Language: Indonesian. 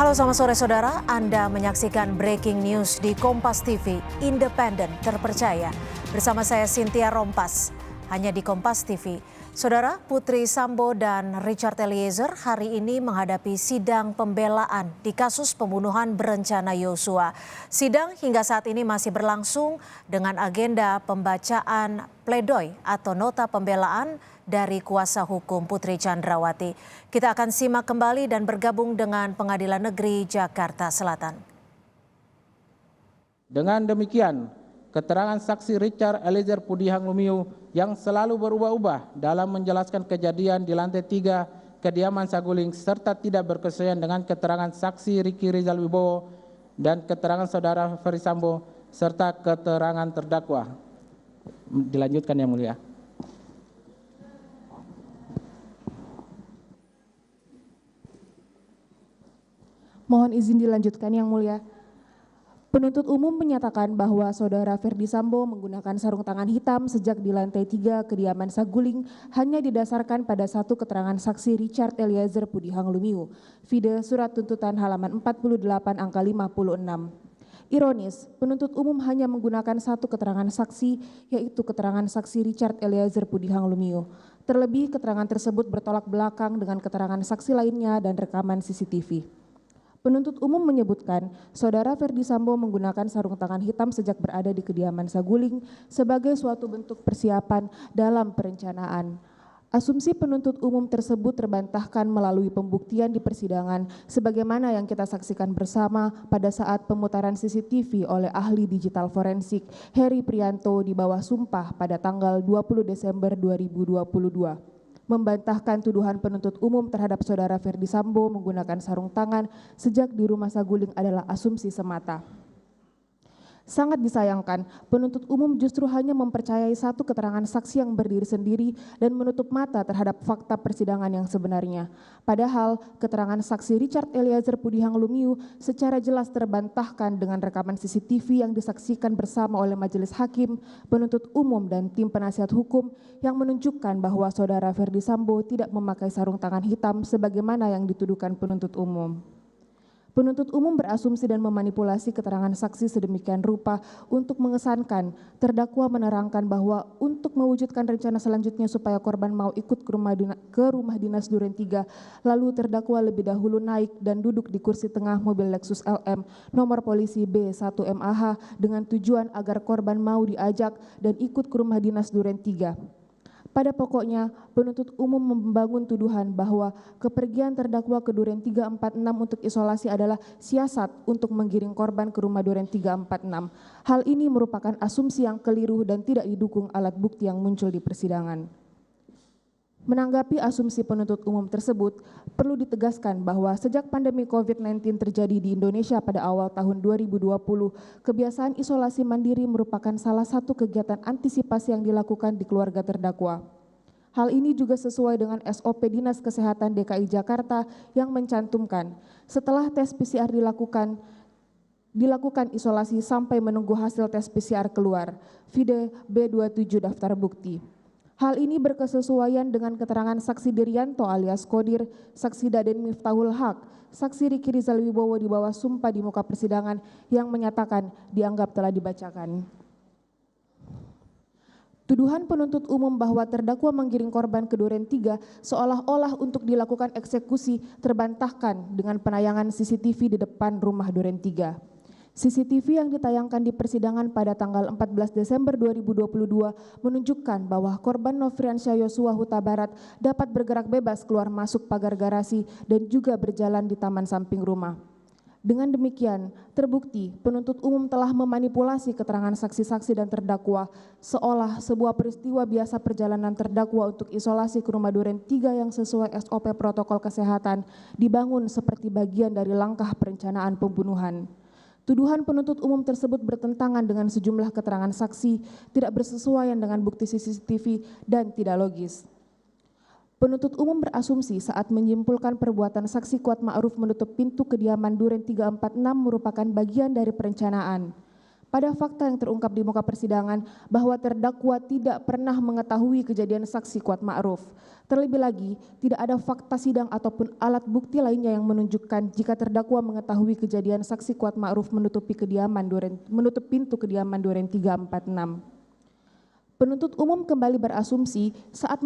Halo, selamat sore saudara. Anda menyaksikan Breaking News di Kompas TV, independen, terpercaya. Bersama saya Cynthia Rompas, hanya di Kompas TV. Saudara, Putri Sambo dan Richard Eliezer hari ini menghadapi sidang pembelaan di kasus pembunuhan berencana Yosua. Sidang hingga saat ini masih berlangsung dengan agenda pembacaan pledoi atau nota pembelaan dari kuasa hukum Putri Chandrawati. Kita akan simak kembali dan bergabung dengan Pengadilan Negeri Jakarta Selatan. Dengan demikian, keterangan saksi Richard Eliezer Pudihang Lumiu yang selalu berubah-ubah dalam menjelaskan kejadian di lantai 3 kediaman Saguling serta tidak berkesesuaian dengan keterangan saksi Riki Rizal Wibowo dan keterangan saudara Ferry Sambo serta keterangan terdakwa. Dilanjutkan yang mulia. Mohon izin dilanjutkan yang mulia. Penuntut umum menyatakan bahwa saudara Ferdy Sambo menggunakan sarung tangan hitam sejak di lantai 3 kediaman Saguling hanya didasarkan pada satu keterangan saksi Richard Eliezer Pudihang Lumiu. Vide surat tuntutan halaman 48 angka 56. Ironis, penuntut umum hanya menggunakan satu keterangan saksi, yaitu keterangan saksi Richard Eliezer Pudihang Lumiu. Terlebih keterangan tersebut bertolak belakang dengan keterangan saksi lainnya dan rekaman CCTV. Penuntut umum menyebutkan saudara Ferdy Sambo menggunakan sarung tangan hitam sejak berada di kediaman Saguling sebagai suatu bentuk persiapan dalam perencanaan. Asumsi penuntut umum tersebut terbantahkan melalui pembuktian di persidangan sebagaimana yang kita saksikan bersama pada saat pemutaran CCTV oleh ahli digital forensik Heri Prianto di bawah sumpah pada tanggal 20 Desember 2022. Membantahkan tuduhan penuntut umum terhadap saudara Ferdy Sambo menggunakan sarung tangan sejak di rumah Saguling adalah asumsi semata. Sangat disayangkan, penuntut umum justru hanya mempercayai satu keterangan saksi yang berdiri sendiri dan menutup mata terhadap fakta persidangan yang sebenarnya. Padahal, keterangan saksi Richard Eliezer Pudihang Lumiu secara jelas terbantahkan dengan rekaman CCTV yang disaksikan bersama oleh majelis hakim, penuntut umum, dan tim penasihat hukum yang menunjukkan bahwa saudara Ferdy Sambo tidak memakai sarung tangan hitam sebagaimana yang dituduhkan penuntut umum. Penuntut umum berasumsi dan memanipulasi keterangan saksi sedemikian rupa untuk mengesankan terdakwa menerangkan bahwa untuk mewujudkan rencana selanjutnya supaya korban mau ikut ke rumah dinas Duren 3, lalu terdakwa lebih dahulu naik dan duduk di kursi tengah mobil Lexus LM nomor polisi B1MAH dengan tujuan agar korban mau diajak dan ikut ke rumah dinas Duren 3. Pada pokoknya, penuntut umum membangun tuduhan bahwa kepergian terdakwa ke Duren 346 untuk isolasi adalah siasat untuk menggiring korban ke rumah Duren 346. Hal ini merupakan asumsi yang keliru dan tidak didukung alat bukti yang muncul di persidangan. Menanggapi asumsi penuntut umum tersebut, perlu ditegaskan bahwa sejak pandemi COVID-19 terjadi di Indonesia pada awal tahun 2020, kebiasaan isolasi mandiri merupakan salah satu kegiatan antisipasi yang dilakukan di keluarga terdakwa. Hal ini juga sesuai dengan SOP Dinas Kesehatan DKI Jakarta yang mencantumkan setelah tes PCR dilakukan isolasi sampai menunggu hasil tes PCR keluar. Vide B27 daftar bukti. Hal ini berkesesuaian dengan keterangan saksi Dirianto alias Kodir, saksi Daden Miftahul Haq, saksi Riki Rizal Wibowo di bawah sumpah di muka persidangan yang menyatakan dianggap telah dibacakan. Tuduhan penuntut umum bahwa terdakwa menggiring korban ke Duren 3 seolah-olah untuk dilakukan eksekusi terbantahkan dengan penayangan CCTV di depan rumah Duren 3. CCTV yang ditayangkan di persidangan pada tanggal 14 Desember 2022 menunjukkan bahwa korban Nofriansyah Yosua Huta Barat dapat bergerak bebas keluar masuk pagar garasi dan juga berjalan di taman samping rumah. Dengan demikian, terbukti penuntut umum telah memanipulasi keterangan saksi-saksi dan terdakwa seolah sebuah peristiwa biasa perjalanan terdakwa untuk isolasi ke rumah Duren 3 yang sesuai SOP protokol kesehatan dibangun seperti bagian dari langkah perencanaan pembunuhan. Tuduhan penuntut umum tersebut bertentangan dengan sejumlah keterangan saksi, tidak bersesuaian dengan bukti CCTV, dan tidak logis. Penuntut umum berasumsi saat menyimpulkan perbuatan saksi Kuat Ma'ruf menutup pintu kediaman Duren 346 merupakan bagian dari perencanaan. pada fakta yang terungkap di muka persidangan bahwa terdakwa tidak pernah mengetahui kejadian saksi Kuat Ma'ruf. Terlebih lagi, tidak ada fakta sidang ataupun alat bukti lainnya yang menunjukkan jika terdakwa mengetahui kejadian saksi Kuat Ma'ruf menutup pintu kediaman Duren 346. Penuntut umum kembali berasumsi saat